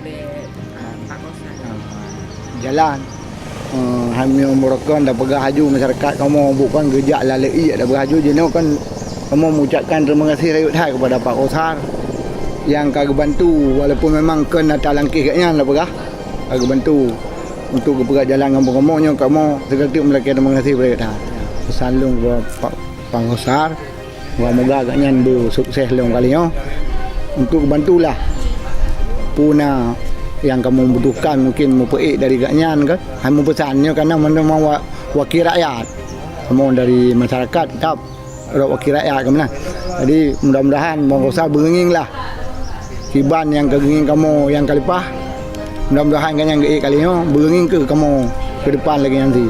oleh Pak Kosan. Jalan hamil merokan dah pegah haju masyarakat kamu bukan gejak lalai dah berhaju je kan kamu mengucapkan terima kasih rayut hai kepada Pak Kosar yang kagak bantu walaupun memang kena talangkih katnya dah pegah kagak bantu untuk ke jalan kampung-kampungnya kamu segala melaki terima kasih rayut hai pesan long kepada Pak Kosar moga-moga agaknya bersukses long kalinya untuk bantulah puna yang kamu butuhkan mungkin mau peik dari gaknyan kan kamu pesannya karena mana wakil rakyat kamu dari masyarakat tetap wakil rakyat kamu nah jadi mudah-mudahan monggosa berenging lah kiban yang kegenging kamu yang kalipah mudah-mudahan kan yang kalinya berenging ke kamu ke depan lagi nanti.